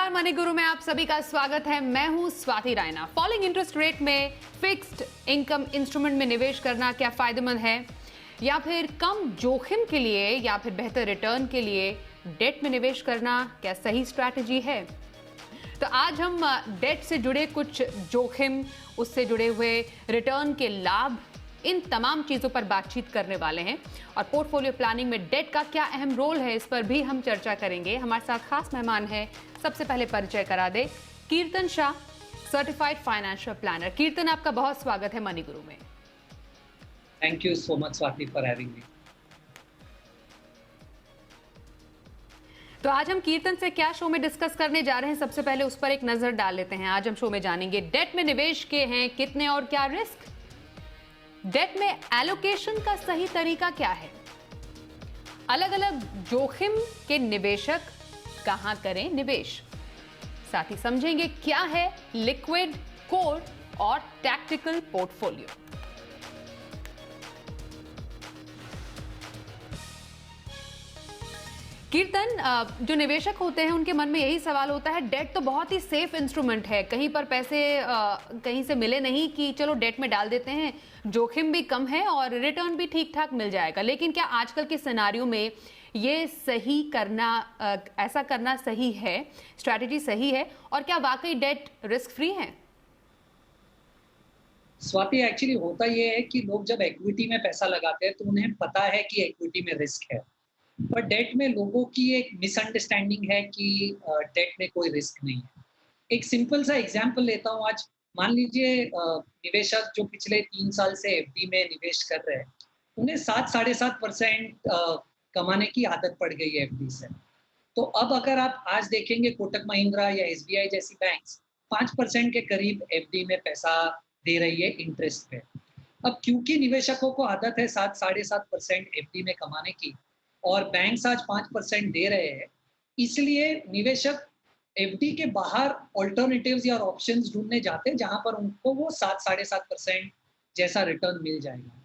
नमस्कार, मनी गुरु में आप सभी का स्वागत है। मैं हूं Swati Raina. Falling interest rate में फिक्स्ड इनकम इंस्ट्रूमेंट में निवेश करना क्या फायदेमंद है, या फिर कम जोखिम के लिए या फिर बेहतर रिटर्न के लिए डेट में निवेश करना क्या सही स्ट्रैटेजी है? तो आज हम डेट से जुड़े कुछ जोखिम, उससे जुड़े हुए रिटर्न के लाभ, इन तमाम चीजों पर बातचीत करने वाले हैं। और पोर्टफोलियो प्लानिंग में डेट का क्या अहम रोल है, इस पर भी हम चर्चा करेंगे। हमारे साथ खास मेहमान है, सबसे पहले परिचय करा दे कीर्तन शाह, सर्टिफाइड फाइनेंशियल प्लानर। कीर्तन, आपका बहुत स्वागत है मनी गुरु में। Thank you so much Swati for having me. तो आज हम कीर्तन से क्या शो में डिस्कस करने जा रहे हैं, सबसे पहले उस पर एक नजर डाल लेते हैं। आज हम शो में जानेंगे डेट में निवेश के हैं कितने और क्या रिस्क, डेट में एलोकेशन का सही तरीका क्या है, अलग अलग जोखिम के निवेशक कहां करें निवेश, साथ ही समझेंगे क्या है लिक्विड, कोर और टैक्टिकल पोर्टफोलियो। कीर्तन, जो निवेशक होते हैं उनके मन में यही सवाल होता है, डेट तो बहुत ही सेफ इंस्ट्रूमेंट है, कहीं पर पैसे कहीं से मिले नहीं कि चलो डेट में डाल देते हैं, जोखिम भी कम है और रिटर्न भी ठीक ठाक मिल जाएगा। लेकिन क्या आजकल के सिनेरियो में ये सही करना, ऐसा करना सही है, स्ट्रैटेजी सही है, और क्या वाकई डेट रिस्क फ्री है? स्वाति, एक्चुअली होता ये है कि लोग जब इक्विटी में पैसा लगाते हैं तो उन्हें पता है कि इक्विटी में रिस्क है, पर डेट में लोगों की एक मिसअंडरस्टैंडिंग है कि डेट में कोई रिस्क नहीं है। एक सिंपल सा एग्जांपल लेता हूँ आज। मान लीजिए निवेशक जो पिछले 3 साल से एफडी में निवेश कर रहे हैं, उन्हें 7 साढ़े 7% कमाने की आदत पड़ गई है एफडी से। तो अब अगर आप आज देखेंगे कोटक महिंद्रा या एसबीआई जैसी बैंक्स 5% के करीब एफडी में पैसा दे रही है इंटरेस्ट पे। अब क्योंकि निवेशकों को आदत है 7 साढ़े 7% एफडी में कमाने की और बैंक्स आज 5% दे रहे हैं, इसलिए निवेशक एफडी के बाहर ऑल्टरनेटिव्स या ऑप्शंस ढूंढने जाते हैं जहां पर उनको वो 7 साढ़े 7% जैसा रिटर्न मिल जाएगा।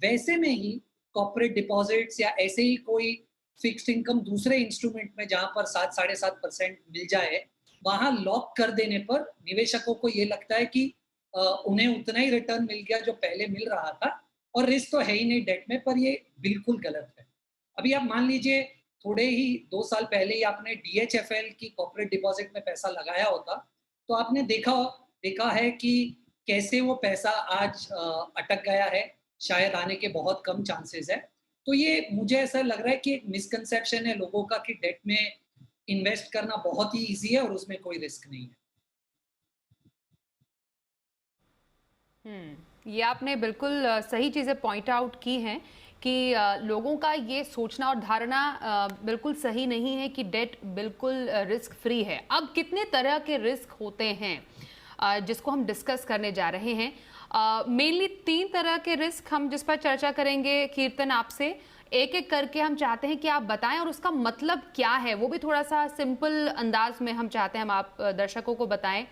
वैसे में ही कॉर्पोरेट डिपॉजिट्स या ऐसे ही कोई फिक्स्ड इनकम दूसरे इंस्ट्रूमेंट में जहां पर 7 साढ़े 7% मिल जाए, वहां लॉक कर देने पर निवेशकों को ये लगता है कि उन्हें उतना ही रिटर्न मिल गया जो पहले मिल रहा था, और रिस्क तो है ही नहीं डेट में। पर ये बिल्कुल गलत है। अभी आप मान लीजिए थोड़े ही 2 साल पहले ही आपने डीएचएफएल की कॉर्पोरेट डिपॉजिट में पैसा लगाया होता, तो आपने देखा है कि कैसे वो पैसा आज अटक गया है, शायद आने के बहुत कम चांसेस है। तो ये मुझे ऐसा लग रहा है कि एक मिसकंसेप्शन है लोगों का कि डेट में इन्वेस्ट करना बहुत ही ईजी है और उसमें कोई रिस्क नहीं है। ये आपने बिल्कुल सही चीज़ें पॉइंट आउट की हैं कि लोगों का ये सोचना और धारणा बिल्कुल सही नहीं है कि डेट बिल्कुल रिस्क फ्री है। अब कितने तरह के रिस्क होते हैं जिसको हम डिस्कस करने जा रहे हैं। मेनली 3 तरह के रिस्क हम जिस पर चर्चा करेंगे कीर्तन आपसे, एक एक करके हम चाहते हैं कि आप बताएं और उसका मतलब क्या है वो भी थोड़ा सा सिंपल अंदाज में हम चाहते हैं हम आप दर्शकों को बताएं।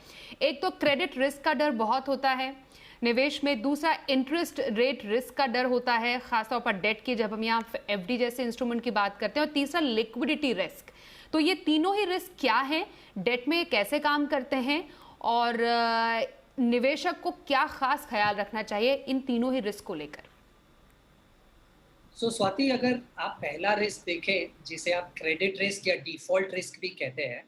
एक तो क्रेडिट रिस्क का डर बहुत होता है निवेश में, दूसरा इंटरेस्ट रेट रिस्क का डर होता है खासतौर पर डेट की जब हम यहाँ एफडी जैसे इंस्ट्रूमेंट की बात करते हैं, और तीसरा लिक्विडिटी रिस्क। तो ये तीनों ही रिस्क क्या है, डेट में कैसे काम करते हैं, और निवेशक को क्या खास ख्याल रखना चाहिए इन तीनों ही रिस्क को लेकर? स्वाति, अगर आप पहला रिस्क देखें जिसे आप क्रेडिट रिस्क या डिफॉल्ट रिस्क भी कहते हैं,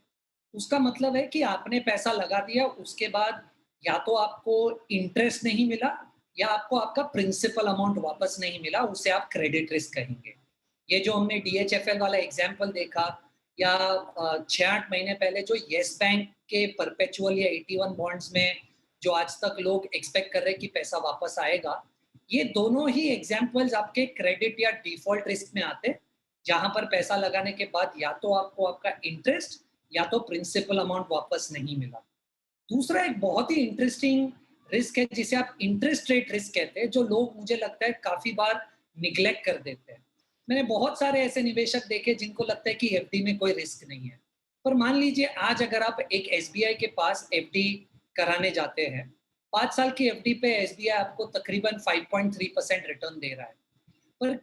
उसका मतलब है कि आपने पैसा लगा दिया, उसके बाद या तो आपको इंटरेस्ट नहीं मिला या आपको आपका प्रिंसिपल अमाउंट वापस नहीं मिला, उसे आप क्रेडिट रिस्क कहेंगे। ये जो हमने डीएचएफएल वाला एग्जांपल देखा, या 6-8 महीने पहले जो येस बैंक के परपेचुअल या 81 बॉन्ड्स में जो आज तक लोग एक्सपेक्ट कर रहे हैं कि पैसा वापस आएगा, ये दोनों ही एग्जांपल्स आपके क्रेडिट या डिफॉल्ट रिस्क में आते, जहां पर पैसा लगाने के बाद या तो आपको आपका इंटरेस्ट या तो प्रिंसिपल अमाउंट वापस नहीं मिला। दूसरा एक बहुत ही इंटरेस्टिंग रिस्क है जिसे आप इंटरेस्ट रेट रिस्क कहते हैं, जो लोग मुझे लगता है काफी बार निग्लेक्ट कर देते हैं। मैंने बहुत सारे ऐसे निवेशक देखे जिनको लगता है कि एफडी में कोई रिस्क नहीं है, पर मान लीजिए आज अगर आप एक एसबीआई के पास एफडी कराने जाते हैं, 5 साल की एफडी पे एसबीआई आपको तकरीबन 5.3% रिटर्न दे रहा है। पर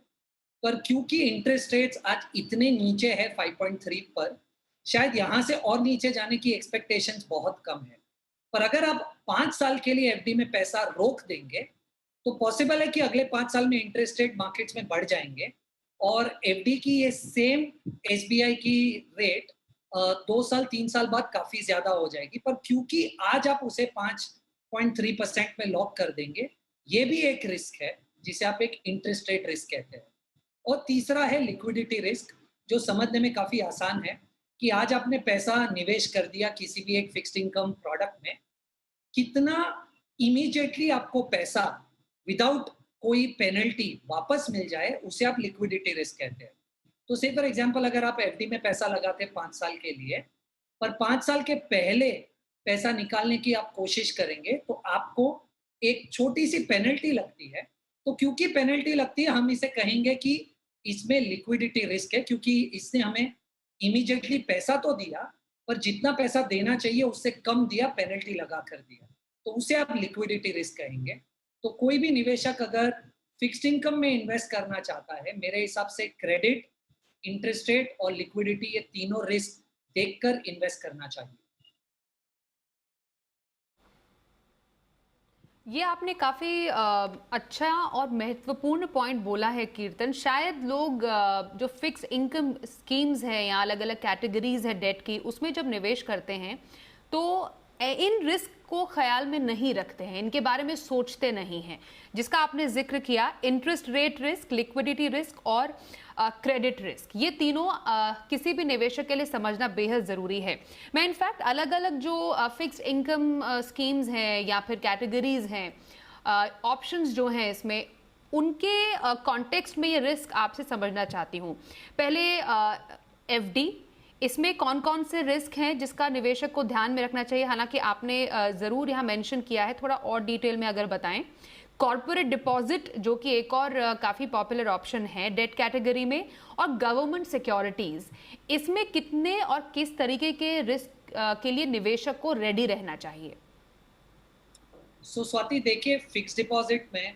पर क्योंकि इंटरेस्ट रेट्स आज इतने नीचे है 5.3 पर, शायद यहाँ से और नीचे जाने की एक्सपेक्टेशंस बहुत कम है। पर अगर आप 5 साल के लिए एफडी में पैसा रोक देंगे, तो पॉसिबल है कि अगले 5 साल में इंटरेस्ट रेट मार्केट्स में बढ़ जाएँगे और एफडी की ये सेम एसबीआई की रेट 2 साल, 3 साल बाद काफ़ी ज़्यादा हो जाएगी। पर क्योंकि आज आप उसे 5.3% में लॉक कर देंगे, ये भी एक रिस्क है, जिसे आप एक इंटरेस्ट रेट रिस्क कहते हैं। और तीसरा है लिक्विडिटी रिस्क, जो समझने में काफ़ी आसान है कि आज आपने पैसा निवेश कर दिया किसी भी एक फिक्स्ड इनकम प्रोडक्ट में, कितना इमीडिएटली आपको पैसा विदाउट कोई पेनल्टी वापस मिल जाए, उसे आप लिक्विडिटी रिस्क कहते हैं। तो से फॉर एग्जांपल अगर आप एफडी में पैसा लगाते हैं 5 साल के लिए, पर 5 साल के पहले पैसा निकालने की आप कोशिश करेंगे, तो आपको एक छोटी-सी पेनल्टी लगती है। तो क्योंकि पेनल्टी लगती है, हम इसे कहेंगे कि इसमें लिक्विडिटी रिस्क है, क्योंकि इसने हमें इमीडिएटली पैसा तो दिया, पर जितना पैसा देना चाहिए उससे कम दिया, पेनल्टी लगा कर दिया। तो उसे आप लिक्विडिटी रिस्क कहेंगे। तो कोई भी निवेशक अगर फिक्स्ड इनकम में इन्वेस्ट करना चाहता है, मेरे हिसाब से क्रेडिट, इंटरेस्ट रेट और लिक्विडिटी, ये तीनों रिस्क देखकर इन्वेस्ट करना चाहिए। ये आपने काफ़ी अच्छा और महत्वपूर्ण पॉइंट बोला है कीर्तन। शायद लोग जो फिक्स इनकम स्कीम्स हैं या अलग अलग कैटेगरीज है डेट की, उसमें जब निवेश करते हैं तो इन रिस्क को ख्याल में नहीं रखते हैं, इनके बारे में सोचते नहीं हैं, जिसका आपने जिक्र किया। Interest rate risk, liquidity risk और क्रेडिट रिस्क, ये तीनों किसी भी निवेशक के लिए समझना बेहद ज़रूरी है। मैं इनफैक्ट अलग अलग जो फिक्स इनकम स्कीम्स हैं या फिर कैटेगरीज हैं, ऑप्शंस जो हैं इसमें, उनके कॉन्टेक्स्ट में ये रिस्क आपसे समझना चाहती हूँ। पहले एफडी, इसमें कौन कौन से रिस्क हैं जिसका निवेशक को ध्यान में रखना चाहिए? हालांकि आपने ज़रूर यहाँ मेंशन किया है, थोड़ा और डिटेल में अगर बताएं। कॉर्पोरेट डिपॉजिट, जो कि एक और काफ़ी पॉपुलर ऑप्शन है डेट कैटेगरी में, और गवर्नमेंट सिक्योरिटीज़, इसमें कितने और किस तरीके के रिस्क के लिए निवेशक को रेडी रहना चाहिए? स्वाति, देखिए, फिक्स डिपॉजिट में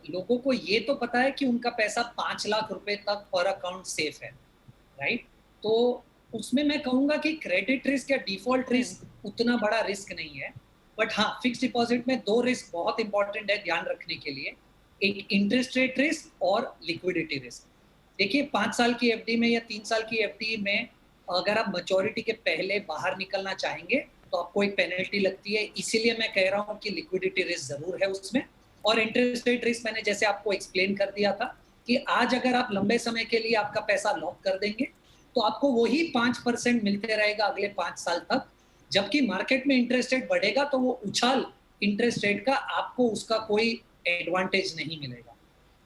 लोगों को ये तो पता है कि उनका पैसा 5 लाख रुपए तक पर अकाउंट सेफ है, राइट? तो उसमें मैं कहूंगा कि क्रेडिट रिस्क या डिफॉल्ट रिस्क उतना बड़ा रिस्क नहीं है। बट हाँ, फिक्स डिपॉजिट में 2 रिस्क बहुत इंपॉर्टेंट है ध्यान रखने के लिए। एक इंटरेस्ट रेट रिस्क और लिक्विडिटी रिस्क। देखिए, 5 साल की एफडी में या 3 साल की एफडी में अगर आप मैच्योरिटी के पहले बाहर निकलना चाहेंगे, तो आपको एक पेनल्टी लगती है। इसीलिए मैं कह रहा हूँ कि लिक्विडिटी रिस्क जरूर है उसमें। और इंटरेस्ट रेट रिस्क मैंने जैसे आपको एक्सप्लेन कर दिया था कि आज अगर आप लंबे समय के लिए आपका पैसा लॉक कर देंगे, तो आपको वही 5% मिलते रहेगा अगले 5 साल तक। जबकि मार्केट में इंटरेस्ट रेट बढ़ेगा, तो वो उछाल इंटरेस्ट रेट का आपको उसका कोई एडवांटेज नहीं मिलेगा।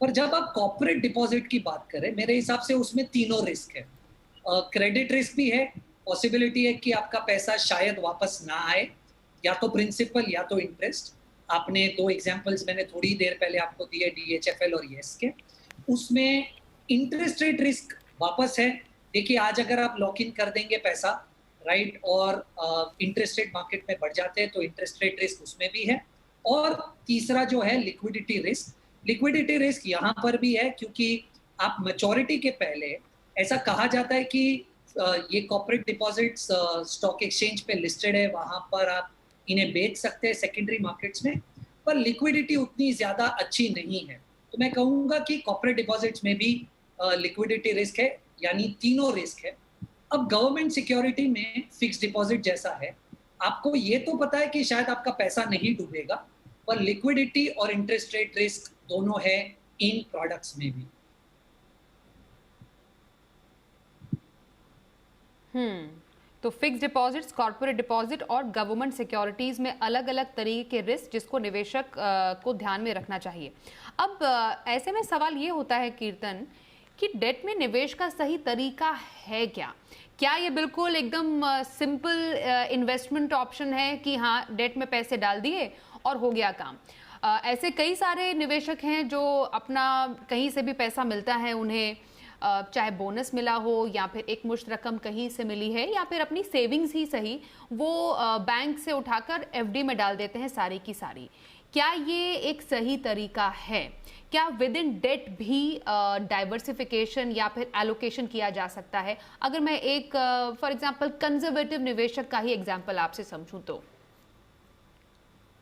पर जब आप कॉर्पोरेट डिपॉजिट की बात करें, मेरे हिसाब से उसमें तीनों रिस्क है। क्रेडिट रिस्क भी है, पॉसिबिलिटी है कि आपका पैसा शायद वापस ना आए, या तो प्रिंसिपल या तो इंटरेस्ट। आपने 2 एग्जांपल्स मैंने थोड़ी देर पहले आपको दिए, डीएचएफएल और येस के। उसमें इंटरेस्ट रेट रिस्क वापस है। देखिए, आज अगर आप लॉक इन कर देंगे पैसा, राइट, और इंटरेस्ट रेट मार्केट में बढ़ जाते हैं, तो इंटरेस्ट रेट रिस्क उसमें भी है। और तीसरा जो है लिक्विडिटी रिस्क, लिक्विडिटी रिस्क यहाँ पर भी है, क्योंकि आप मैच्योरिटी के पहले, ऐसा कहा जाता है कि ये कॉर्पोरेट डिपॉजिट्स स्टॉक एक्सचेंज पे लिस्टेड है, वहां पर आप इन्हें बेच सकते हैं सेकेंडरी मार्केट्स में, पर लिक्विडिटी उतनी ज्यादा अच्छी नहीं है। तो मैं कहूंगा कि कॉर्पोरेट डिपॉजिट्स में भी लिक्विडिटी रिस्क है, यानी तीनों रिस्क है। अब गवर्नमेंट सिक्योरिटी में फिक्स डिपॉजिट जैसा है, आपको ये तो पता है कि शायद आपका पैसा नहीं डूबेगा, पर लिक्विडिटी और इंटरेस्ट रेट रिस्क दोनों है इन प्रोडक्ट्स में भी। तो फिक्स डिपॉजिट्स, कॉर्पोरेट डिपॉजिट और गवर्नमेंट सिक्योरिटीज में अलग अलग तरीके के रिस्क जिसको निवेशक को ध्यान में रखना चाहिए। अब ऐसे में सवाल ये होता है कीर्तन कि डेट में निवेश का सही तरीका है क्या? क्या ये बिल्कुल एकदम सिंपल इन्वेस्टमेंट ऑप्शन है कि हाँ, डेट में पैसे डाल दिए और हो गया काम? ऐसे कई सारे निवेशक हैं जो अपना कहीं से भी पैसा मिलता है उन्हें, चाहे बोनस मिला हो या फिर एक मुश्त रकम कहीं से मिली है या फिर अपनी सेविंग्स ही सही, वो बैंक से उठाकर एफडी में डाल देते हैं सारी की सारी। क्या ये एक सही तरीका है? क्या विद इन डेट भी डाइवर्सिफिकेशन या फिर एलोकेशन किया जा सकता है? अगर मैं एक फॉर एग्जांपल कंजर्वेटिव निवेशक का ही एग्जांपल आपसे समझूं तो।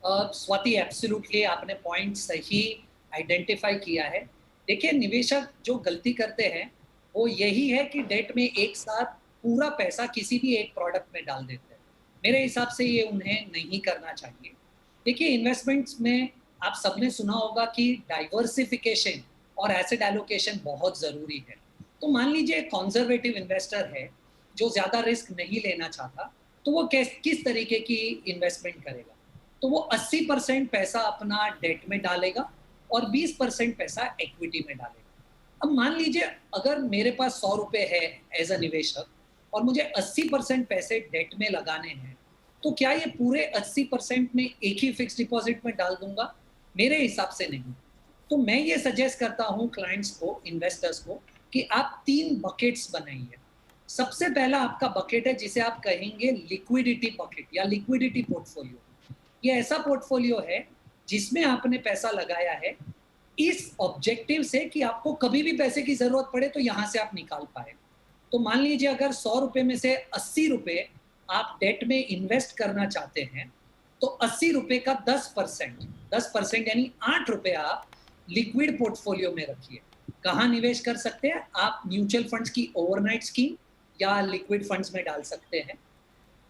स्वाति, एब्सोल्युटली आपने पॉइंट सही आइडेंटिफाई किया है। देखिए, निवेशक जो गलती करते हैं वो यही है कि डेट में एक साथ पूरा पैसा किसी भी एक प्रोडक्ट में डाल देते हैं। मेरे हिसाब से ये उन्हें नहीं करना चाहिए। देखिए, इन्वेस्टमेंट्स में आप सबने सुना होगा कि डाइवर्सिफिकेशन और एसेट एलोकेशन बहुत ज़रूरी है। तो मान लीजिए एक कंजर्वेटिव इन्वेस्टर है जो ज़्यादा रिस्क नहीं लेना चाहता, तो वो किस तरीके की इन्वेस्टमेंट करेगा? तो वो 80% पैसा अपना डेट में डालेगा और 20% पैसा इक्विटी में डालेगा। अब मान लीजिए अगर मेरे पास 100 रुपए है एज अ निवेशक और मुझे 80% पैसे डेट में लगाने हैं, तो क्या ये पूरे 80% में एक ही फिक्स डिपॉजिट में डाल दूंगा? मेरे हिसाब से नहीं। तो मैं ये सजेस्ट करता हूँ क्लाइंट्स को, इन्वेस्टर्स को, कि आप 3 बकेट्स बनाइए। सबसे पहला आपका बकेट है जिसे आप कहेंगे लिक्विडिटी बकेट या लिक्विडिटी पोर्टफोलियो। ये ऐसा पोर्टफोलियो है जिसमें आपने पैसा लगाया है इस ऑब्जेक्टिव से कि आपको कभी भी पैसे की जरूरत पड़े तो यहां से आप निकाल पाए। तो मान लीजिए अगर 100 रुपए में से 80 रुपए आप डेट में इन्वेस्ट करना चाहते हैं, तो 80 रुपए का 10% यानी 8 रुपए आप लिक्विड पोर्टफोलियो में रखिए। कहाँ निवेश कर सकते हैं आप? म्यूचुअल फंड्स की ओवरनाइट स्कीम या लिक्विड फंड्स में डाल सकते हैं।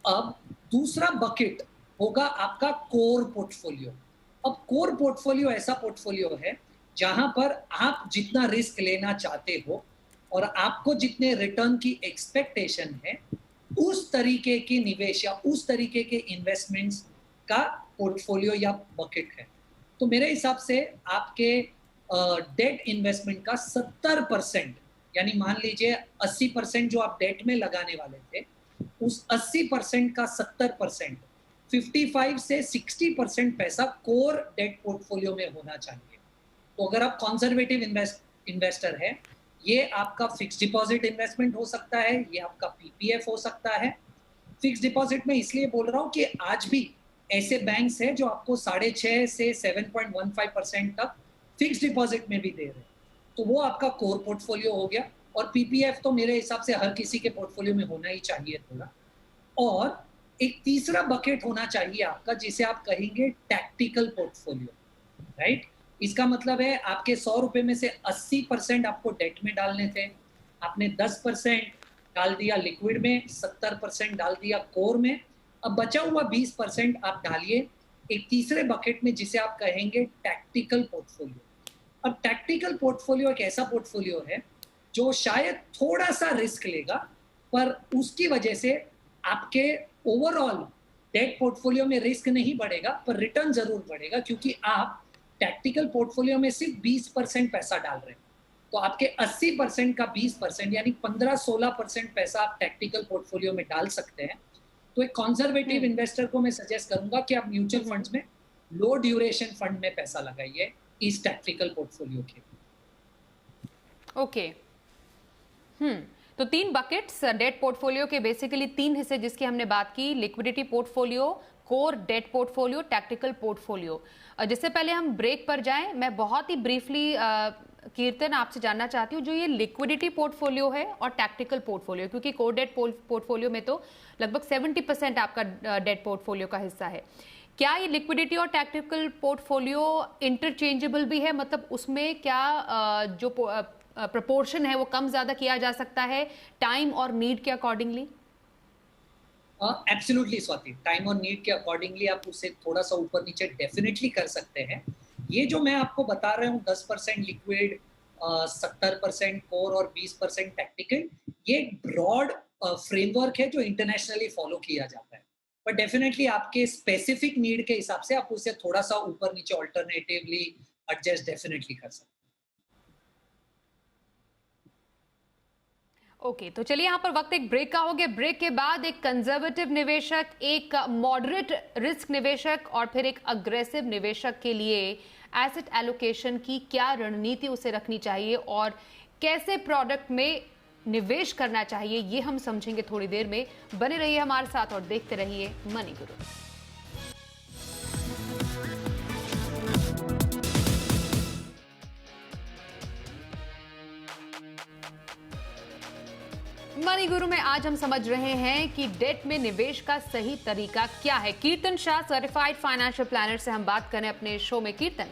अब दूसरा बकेट होगा आपका कोर पोर्टफोलियो। अब कोर पोर्टफोलियो ऐसा पोर्टफोलियो है जहां पर आप जितना रिस्क लेना चाहते हो और आपको जितने रिटर्न की एक्सपेक्टेशन है, उस तरीके की निवेश या उस तरीके के इन्वेस्टमेंट्स का पोर्टफोलियो या बकेट है। तो मेरे हिसाब से आपके डेट इन्वेस्टमेंट का 70%, यानी मान लीजिए 80% जो आप डेट में लगाने वाले थे, उस 80% का 70%, 55 से 60% पैसा कोर डेट पोर्टफोलियो में होना चाहिए। तो अगर आप कंजर्वेटिव इन्वेस्टर है, ये आपका फिक्स डिपॉजिट इन्वेस्टमेंट हो सकता है, ये आपका पीपीएफ हो सकता है। फिक्स डिपॉजिट में इसलिए बोल रहा हूँ कि आज भी ऐसे बैंक्स हैं जो आपको 6.5 से 7.15% तक फिक्स डिपॉजिट में भी दे रहे हैं। तो वो आपका कोर पोर्टफोलियो हो गया। और पीपीएफ तो मेरे हिसाब से हर किसी के पोर्टफोलियो में होना ही चाहिए थोड़ा। और एक तीसरा बकेट होना चाहिए आपका जिसे आप कहेंगे टैक्टिकल पोर्टफोलियो, राइट? इसका मतलब है आपके 100 रुपए में से 80% आपको डेट में डालने थे, आपने 10% डाल दिया लिक्विड में, 70% डाल दिया कोर में। अब बचा हुआ 20% आप डालिए एक तीसरे बकेट में जिसे आप कहेंगे टैक्टिकल पोर्टफोलियो। अब टैक्टिकल पोर्टफोलियो एक ऐसा पोर्टफोलियो है जो शायद थोड़ा सा रिस्क लेगा, पर उसकी वजह से आपके ओवरऑल डेट पोर्टफोलियो में रिस्क नहीं बढ़ेगा, पर रिटर्न जरूर बढ़ेगा, क्योंकि आप टैक्टिकल पोर्टफोलियो में सिर्फ 20% पैसा डाल रहे हैं। तो आपके 80% का 20% यानी 15-16% पैसा आप टैक्टिकल पोर्टफोलियो में डाल सकते हैं। तो एक कंजर्वेटिव इन्वेस्टर को मैं सजेस्ट करूंगा कि आप म्यूचुअल फंड्स में लो ड्यूरेशन फंड में पैसा लगाइए इस टैक्टिकल पोर्टफोलियो के। ओके। तो 3 बकेट्स डेट पोर्टफोलियो के, बेसिकली 3 हिस्से जिसकी हमने बात की, liquidity portfolio, core debt portfolio, tactical portfolio. जिससे पहले हम ब्रेक पर जाएं, मैं बहुत ही ब्रीफली कीर्तन आपसे जानना चाहती हूँ, जो ये लिक्विडिटी पोर्टफोलियो है और टैक्टिकल पोर्टफोलियो, क्योंकि कोर डेट पोर्टफोलियो में तो लगभग 70% आपका डेट पोर्टफोलियो का हिस्सा है। क्या ये लिक्विडिटी और टैक्टिकल पोर्टफोलियो इंटरचेंजेबल भी है? मतलब उसमें क्या जो प्रपोर्शन है वो कम ज्यादा किया जा सकता है टाइम और नीड के अकॉर्डिंगली? एब्सोल्युटली स्वाति, टाइम और नीड के अकॉर्डिंगली आप उसे थोड़ा सा ऊपर नीचे डेफिनेटली कर सकते हैं। ये जो मैं आपको बता रहा हूँ 10% लिक्विड, 70% कोर और 20% टैक्टिकल, ये एक ब्रॉड फ्रेमवर्क है जो इंटरनेशनली फॉलो किया जाता है। पर डेफिनेटली आपके स्पेसिफिक नीड के हिसाब से आप उसे थोड़ा सा ऊपर नीचे ऑल्टरनेटिवली एडजस्ट डेफिनेटली कर सकते हैं। ओके, तो चलिए यहाँ पर वक्त एक ब्रेक का हो गया। ब्रेक के बाद एक कंजर्वेटिव निवेशक, एक मॉडरेट रिस्क निवेशक और फिर एक अग्रेसिव निवेशक के लिए एसेट एलोकेशन की क्या रणनीति उसे रखनी चाहिए और कैसे प्रोडक्ट में निवेश करना चाहिए, ये हम समझेंगे थोड़ी देर में। बने रहिए हमारे साथ और देखते रहिए मनी गुरु। मनी गुरु में आज हम समझ रहे हैं कि डेट में निवेश का सही तरीका क्या है। कीर्तन शाह सर्टिफाइड फाइनेंशियल प्लानर से हम बात करें अपने शो में। कीर्तन,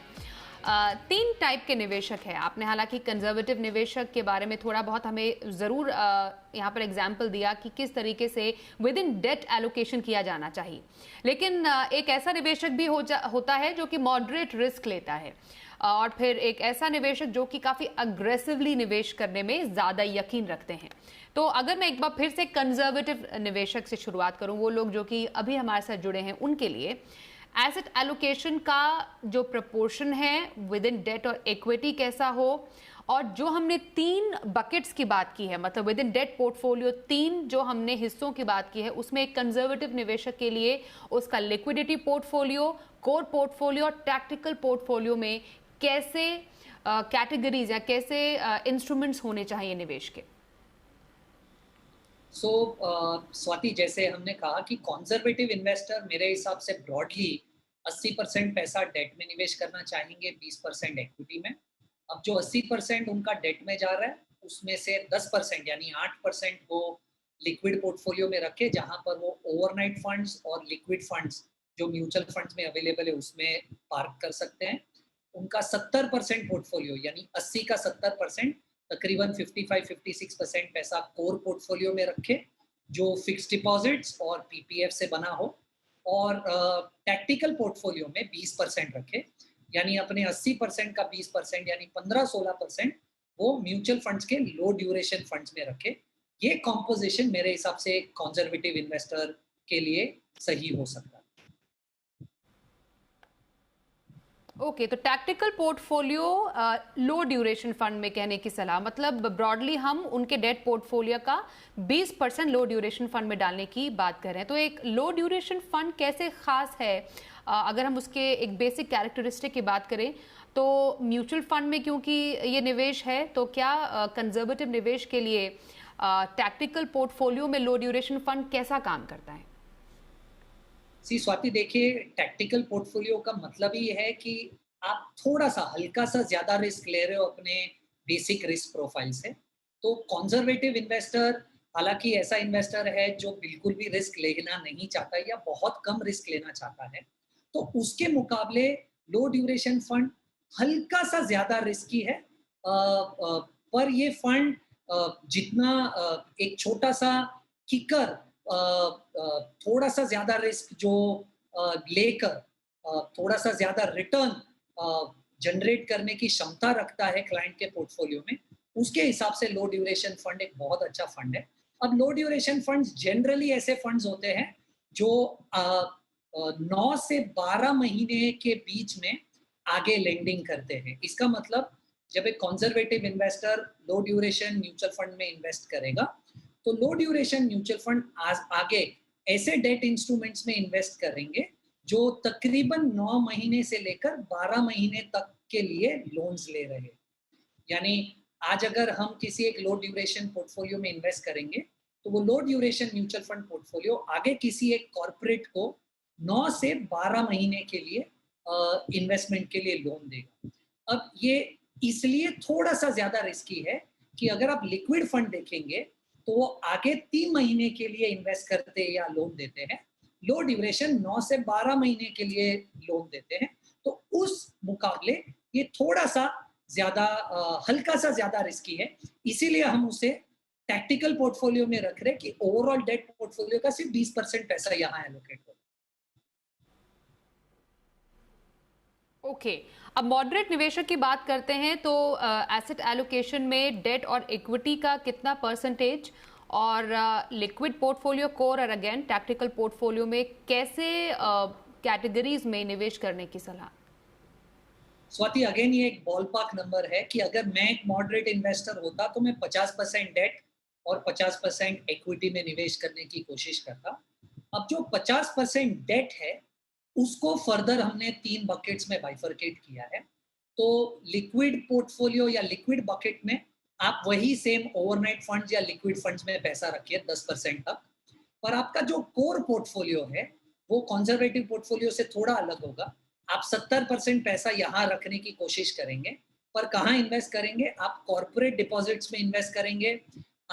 तीन टाइप के निवेशक हैं। आपने हालांकि कंजर्वेटिव निवेशक के बारे में थोड़ा बहुत हमें ज़रूर यहाँ पर एग्जाम्पल दिया कि किस तरीके से विद इन डेट एलोकेशन किया जाना चाहिए, लेकिन एक ऐसा निवेशक भी होता है जो कि मॉडरेट रिस्क लेता है, और फिर एक ऐसा निवेशक जो कि काफ़ी अग्रेसिवली निवेश करने में ज़्यादा यकीन रखते हैं। तो अगर मैं एक बार फिर से कंजर्वेटिव निवेशक से शुरुआत करूं, वो लोग जो कि अभी हमारे साथ जुड़े हैं, उनके लिए एसेट एलोकेशन का जो प्रपोर्शन है विद इन डेट और इक्विटी कैसा हो, और जो हमने तीन बकेट्स की बात की है, मतलब विद इन डेट पोर्टफोलियो तीन जो हमने हिस्सों की बात की है, उसमें एक कंजर्वेटिव निवेशक के लिए उसका लिक्विडिटी पोर्टफोलियो, कोर पोर्टफोलियो और टैक्टिकल पोर्टफोलियो में कैसे कैटेगरीज या कैसे इंस्ट्रूमेंट्स होने चाहिए निवेश के। स्वाति, जैसे हमने कहा कि कॉन्जर्वेटिव इन्वेस्टर मेरे हिसाब से ब्रॉडली 80% पैसा डेट में निवेश करना चाहेंगे, 20% इक्विटी में। अब जो 80% उनका डेट में जा रहा है, उसमें से 10% यानी 8% वो लिक्विड पोर्टफोलियो में रखे, जहां पर वो ओवरनाइट फंड्स और लिक्विड फंड्स जो म्यूचुअल फंड्स में अवेलेबल है उसमें पार्क कर सकते हैं। उनका 70% पोर्टफोलियो यानी 80 का 70%, तकरीबन 55-56% पैसा कोर पोर्टफोलियो में रखे, जो फिक्स डिपॉजिट्स और पीपीएफ से बना हो, और टैक्टिकल पोर्टफोलियो में 20% रखे, यानी अपने 80% का 20% यानी 15-16% वो म्यूचुअल फंड्स के लो ड्यूरेशन फंड्स में रखे। ये कॉम्पोजिशन मेरे हिसाब से कंजर्वेटिव इन्वेस्टर के लिए सही हो सकता है। ओके, तो टैक्टिकल पोर्टफोलियो लो ड्यूरेशन फंड में कहने की सलाह, मतलब ब्रॉडली हम उनके डेट पोर्टफोलियो का 20% लो ड्यूरेशन फंड में डालने की बात कर रहे हैं। तो एक लो ड्यूरेशन फंड कैसे खास है? अगर हम उसके एक बेसिक कैरेक्टरिस्टिक की बात करें तो म्यूचुअल फंड में क्योंकि ये निवेश है, तो क्या कंजर्वेटिव निवेश के लिए टैक्टिकल पोर्टफोलियो में लो ड्यूरेशन फंड कैसा काम करता है? स्वाति, देखिए, टैक्टिकल पोर्टफोलियो का मतलब ही है कि आप थोड़ा सा हल्का सा ज्यादा रिस्क ले रहे हो अपने बेसिक रिस्क प्रोफाइल से। तो कंजर्वेटिव इन्वेस्टर हालांकि ऐसा इन्वेस्टर है जो बिल्कुल भी रिस्क लेना नहीं चाहता या बहुत कम रिस्क लेना चाहता है, तो उसके मुकाबले लो ड्यूरेशन फंड हल्का सा ज्यादा रिस्की है। पर ये फंड जितना एक छोटा सा किकर, थोड़ा सा ज्यादा रिस्क जो लेकर थोड़ा सा ज्यादा रिटर्न जनरेट करने की क्षमता रखता है क्लाइंट के पोर्टफोलियो में, उसके हिसाब से लो ड्यूरेशन फंड एक बहुत अच्छा फंड है। अब लो ड्यूरेशन फंड्स जनरली ऐसे फंड्स होते हैं जो 9 से 12 महीने के बीच में आगे लेंडिंग करते हैं। इसका मतलब जब एक कंजर्वेटिव इन्वेस्टर लो ड्यूरेशन म्यूचुअल फंड में इन्वेस्ट करेगा, तो लो ड्यूरेशन म्यूचुअल फंड आगे ऐसे डेट इंस्ट्रूमेंट्स में इन्वेस्ट करेंगे जो तकरीबन 9 महीने से लेकर 12 महीने तक के लिए लोन्स ले रहे हैं। यानी आज अगर हम किसी एक लो ड्यूरेशन पोर्टफोलियो में इन्वेस्ट करेंगे, तो वो लो ड्यूरेशन म्यूचुअल फंड पोर्टफोलियो आगे किसी एक कॉर्पोरेट को 9 से 12 महीने के लिए इन्वेस्टमेंट के लिए लोन देगा। अब ये इसलिए थोड़ा सा ज्यादा रिस्की है कि अगर आप लिक्विड फंड देखेंगे तो वो आगे 3 महीने के लिए इन्वेस्ट करते हैं या लोन देते हैं, लो ड्यूरेशन 9 से 12 महीने के लिए लोन देते हैं। तो उस मुकाबले ये थोड़ा सा ज्यादा हल्का सा ज्यादा रिस्की है, इसीलिए हम उसे टैक्टिकल पोर्टफोलियो में रख रहे हैं कि ओवरऑल डेट पोर्टफोलियो का सिर्फ 20% पैसा यहाँ एलोकेट हो। ओके, अब मॉडरेट निवेशक की बात करते हैं तो एसेट एलोकेशन में डेट और इक्विटी का कितना परसेंटेज, और लिक्विड पोर्टफोलियो, कोर और अगेन टैक्टिकल पोर्टफोलियो में कैसे कैटेगरीज में निवेश करने की सलाह? स्वाति, अगेन ये एक बॉल पार्क नंबर है कि अगर मैं एक मॉडरेट इन्वेस्टर होता तो मैं 50% डेट और 50% इक्विटी में निवेश करने की कोशिश करता। अब जो 50% डेट है उसको फर्दर हमने 3 बकेट्स में बाइफरकेट किया है। तो लिक्विड पोर्टफोलियो या लिक्विड बकेट में आप वही सेम ओवरनाइट फंड्स या लिक्विड फंड्स में पैसा रखिए 10% तक। पर आपका जो कोर पोर्टफोलियो है वो कंजर्वेटिव पोर्टफोलियो से थोड़ा अलग होगा। आप 70% पैसा यहाँ रखने की कोशिश करेंगे, पर कहाँ इन्वेस्ट करेंगे? आप कॉर्पोरेट डिपॉजिट्स में इन्वेस्ट करेंगे,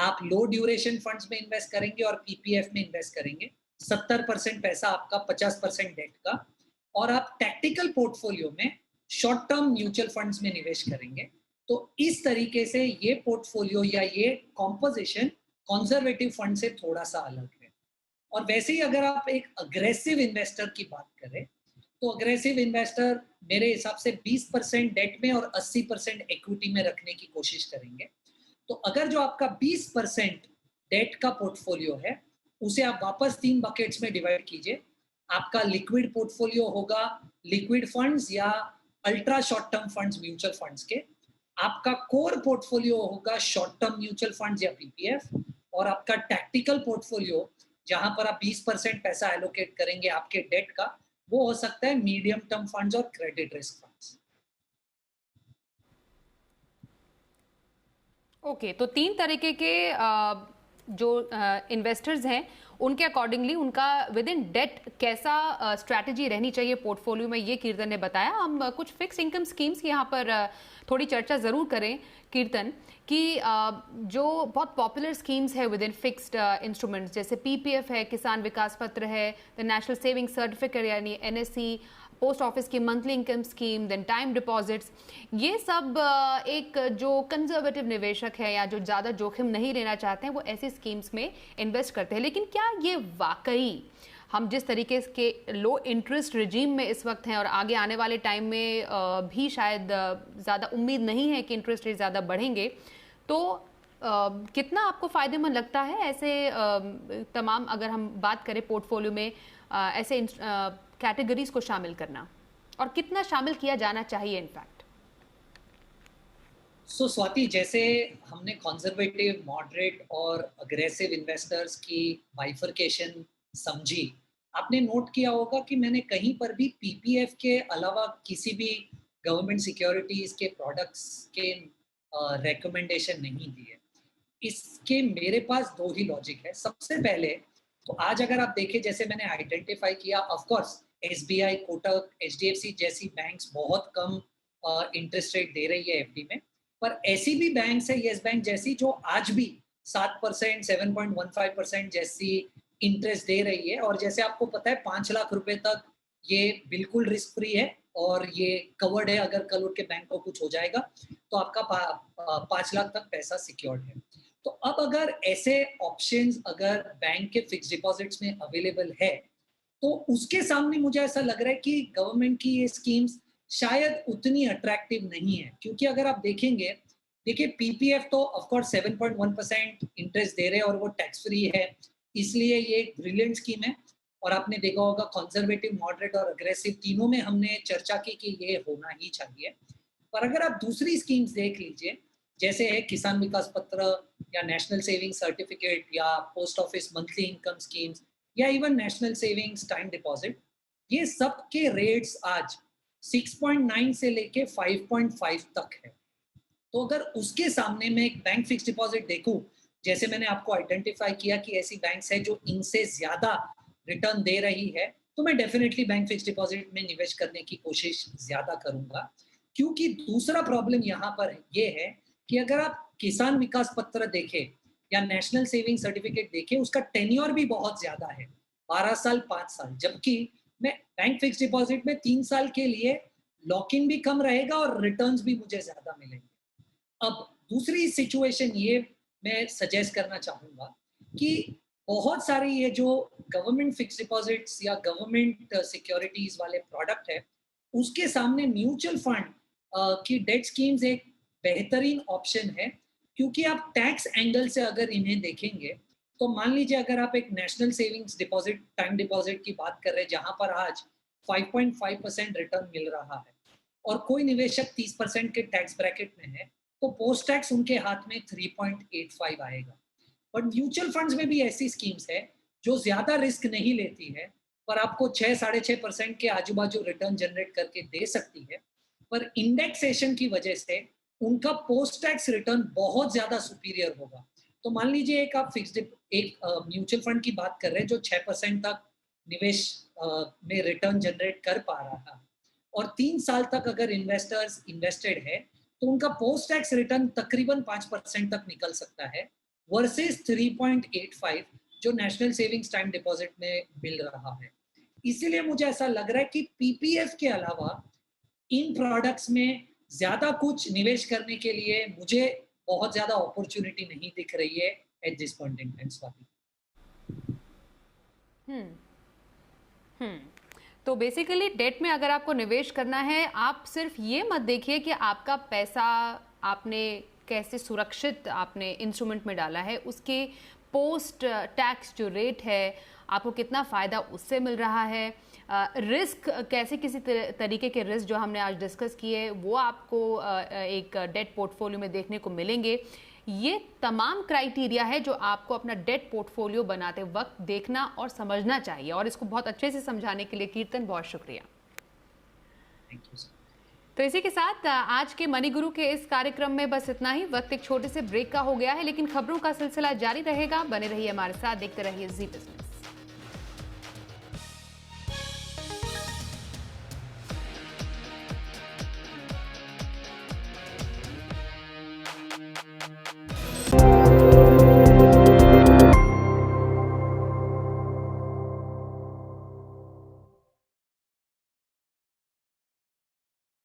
आप लो ड्यूरेशन फंड्स में इन्वेस्ट करेंगे और पीपीएफ में इन्वेस्ट करेंगे, 70% पैसा आपका, 50% डेट का, और आप टैक्टिकल पोर्टफोलियो में शॉर्ट टर्म म्यूचुअल फंड्स में निवेश करेंगे, तो इस तरीके से ये पोर्टफोलियो या ये कॉम्पोजिशन कंजर्वेटिव फंड से थोड़ा सा अलग है। और वैसे ही अगर आप एक अग्रेसिव इन्वेस्टर की बात करें, तो अग्रेसिव इन्वेस्टर मेरे हिसाब से 20% डेट में और 80% इक्विटी में रखने की कोशिश करेंगे। तो अगर जो आपका 20% डेट का पोर्टफोलियो है, उसे आप वापस 3 बकेट्स में डिवाइड कीजिए। आपका लिक्विड पोर्टफोलियो होगा लिक्विड फंड्स या ultra short term funds mutual funds के। आपका कोर पोर्टफोलियो होगा शॉर्ट टर्म म्यूचुअल फंड्स या पीपीएफ, और आपका टैक्टिकल पोर्टफोलियो जहां पर आप 20% पैसा एलोकेट करेंगे आपके डेट का, वो हो सकता है मीडियम टर्म फंड्स और क्रेडिट रिस्क फंड्स। ओके, तो 3 तरीके के जो इन्वेस्टर्स हैं उनके अकॉर्डिंगली उनका विद इन डेट कैसा स्ट्रैटेजी रहनी चाहिए पोर्टफोलियो में, ये कीर्तन ने बताया। हम कुछ फिक्स इनकम स्कीम्स की यहाँ पर थोड़ी चर्चा ज़रूर करें कीर्तन, कि जो बहुत पॉपुलर स्कीम्स है विद इन फिक्स्ड इंस्ट्रूमेंट्स, जैसे पीपीएफ है, किसान विकास पत्र है, द नेशनल सेविंग सर्टिफिकेट यानी एनएससी, पोस्ट ऑफिस की monthly income scheme, then time deposits, ये सब एक जो कंजर्वेटिव निवेशक है या जो ज़्यादा जोखिम नहीं लेना चाहते हैं वो ऐसी स्कीम्स में इन्वेस्ट करते हैं। लेकिन क्या ये वाकई हम जिस तरीके के लो इंटरेस्ट रिजीम में इस वक्त हैं और आगे आने वाले टाइम में भी शायद ज़्यादा उम्मीद नहीं है कि इंटरेस्ट रेट ज़्यादा बढ़ेंगे, तो कितना आपको फ़ायदेमंद लगता है ऐसे तमाम, अगर हम बात करें पोर्टफोलियो में ऐसे कैटेगरीज को शामिल करना, और कितना शामिल किया जाना चाहिए इनफैक्ट? सो स्वाति, जैसे हमने कंजर्वेटिव, मॉडरेट और अग्रेसिव इन्वेस्टर्स की बाइफरकेशन समझी, आपने नोट किया होगा कि मैंने कहीं पर भी पीपीएफ के अलावा किसी भी गवर्नमेंट सिक्योरिटीज के प्रोडक्ट्स के रिकमेंडेशन नहीं दी है। इसके मेरे पास दो ही लॉजिक है। सबसे पहले तो आज अगर आप देखें, जैसे मैंने आइडेंटिफाई किया, of course SBI, Kotak, HDFC जैसी बैंक्स बहुत कम इंटरेस्ट रेट दे रही है एफडी में, पर ऐसी भी बैंक्स है, यस बैंक जैसी, जो आज भी 7%, 7.15% जैसी इंटरेस्ट दे रही है। और जैसे आपको पता है 5 लाख रुपए तक ये बिल्कुल रिस्क फ्री है और ये कवर्ड है। अगर कल उठ के बैंक को कुछ हो जाएगा तो आपका 5 लाख तक पैसा सिक्योर्ड है। तो अब अगर ऐसे ऑप्शंस अगर बैंक के फिक्स डिपॉजिट्स में अवेलेबल है, तो उसके सामने मुझे ऐसा लग रहा है कि गवर्नमेंट की ये स्कीम्स शायद उतनी अट्रैक्टिव नहीं है। क्योंकि अगर आप देखेंगे, देखिए पीपीएफ तो ऑफ कोर्स 7.1% इंटरेस्ट दे रहे हैं और वो टैक्स फ्री है, इसलिए ये एक ब्रिलियंट स्कीम है। और आपने देखा होगा कंजर्वेटिव, मॉडरेट और अग्रेसिव तीनों में हमने चर्चा की कि ये होना ही चाहिए। पर अगर आप दूसरी स्कीम्स देख लीजिए, जैसे है किसान विकास पत्र या नेशनल सेविंग सर्टिफिकेट या post office monthly income schemes या even national savings time deposit, ये सब के रेट्स आज 6.9 से लेके 5.5 तक है। तो अगर उसके सामने मैं एक बैंक फिक्स डिपॉजिट देखूं, जैसे मैंने आपको आइडेंटिफाई किया कि ऐसी बैंक्स है जो इनसे ज्यादा रिटर्न दे रही है, तो मैं डेफिनेटली बैंक फिक्स डिपॉजिट में निवेश करने की कोशिश ज्यादा करूंगा। क्योंकि दूसरा प्रॉब्लम यहाँ पर ये है कि अगर आप किसान विकास पत्र देखें या नेशनल सेविंग सर्टिफिकेट देखें, उसका टेन्योर भी बहुत ज्यादा है, 12 साल 5 साल, जबकि मैं बैंक फिक्स डिपॉजिट में 3 साल के लिए लॉक इन भी कम रहेगा और रिटर्न्स भी मुझे ज्यादा मिलेंगे। अब दूसरी सिचुएशन ये मैं सजेस्ट करना चाहूंगा कि बहुत सारी ये जो गवर्नमेंट फिक्स डिपॉजिट्स या गवर्नमेंट सिक्योरिटीज वाले प्रोडक्ट है, उसके सामने म्यूचुअल फंड की डेट स्कीम्स एक बेहतरीन ऑप्शन है। क्योंकि आप टैक्स एंगल से अगर इन्हें देखेंगे, तो मान लीजिए अगर आप एक national savings deposit, time deposit की बात कर रहे हैं जहां पर आज 5.5% रिटर्न मिल रहा है और कोई निवेशक 30% के टैक्स ब्रैकेट में है, तो पोस्ट टैक्स उनके हाथ में 3.85 आएगा। बट म्यूचुअल फंड्स में भी ऐसी स्कीम्स है जो ज्यादा रिस्क नहीं लेती है, पर आपको 6-6.5% के आजू बाजू रिटर्न जनरेट करके दे सकती है। पर इंडेक्सेशन की वजह से उनका पोस्ट टैक्स रिटर्न बहुत ज्यादा सुपीरियर होगा। तो मान लीजिए एक आप फिक्स्ड एक म्यूचुअल फंड की बात कर रहे हैं जो 6% तक निवेश में रिटर्न जनरेट कर पा रहा है और 3 साल तक अगर इन्वेस्टर्स इन्वेस्टेड है, तो उनका पोस्ट टैक्स रिटर्न तकरीबन 5% तक निकल सकता है, वर्सेस 3.85 जो नेशनल सेविंग्स टाइम डिपॉजिट में मिल रहा है। इसीलिए मुझे ऐसा लग रहा है कि पीपीएफ के अलावा इन प्रोडक्ट्स में ज़्यादा कुछ निवेश करने के लिए मुझे बहुत ज़्यादा अपॉर्चुनिटी नहीं दिख रही है at this point in time Swati. Hmm hmm तो बेसिकली डेट में अगर आपको निवेश करना है, आप सिर्फ ये मत देखिए कि आपका पैसा आपने कैसे सुरक्षित आपने इंस्ट्रूमेंट में डाला है, उसके पोस्ट टैक्स जो रेट है आपको कितना फ़ायदा उससे मिल रहा है, रिस्क कैसे किसी तरीके के रिस्क जो हमने आज डिस्कस किए वो आपको एक डेट पोर्टफोलियो में देखने को मिलेंगे। ये तमाम क्राइटेरिया है जो आपको अपना डेट पोर्टफोलियो बनाते वक्त देखना और समझना चाहिए, और इसको बहुत अच्छे से समझाने के लिए कीर्तन बहुत शुक्रिया। Thank you. तो इसी के साथ आज के मनी गुरु के इस कार्यक्रम में बस इतना ही। वक्त एक छोटे से ब्रेक का हो गया है, लेकिन खबरों का सिलसिला जारी रहेगा। बने रहिए हमारे साथ, देखते रहिए जी बिजनेस।